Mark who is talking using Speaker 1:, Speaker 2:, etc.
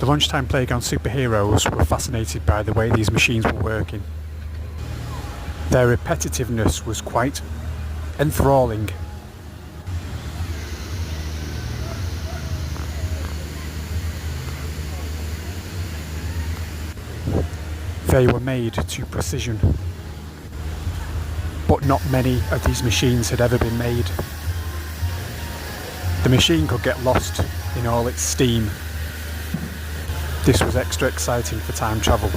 Speaker 1: Lunchtime Playground superheroes were fascinated by the way these machines were working. Their repetitiveness was quite enthralling. They were made to precision, but not many of these machines had ever been made. The machine could get lost in all its steam. This was extra exciting for time travel.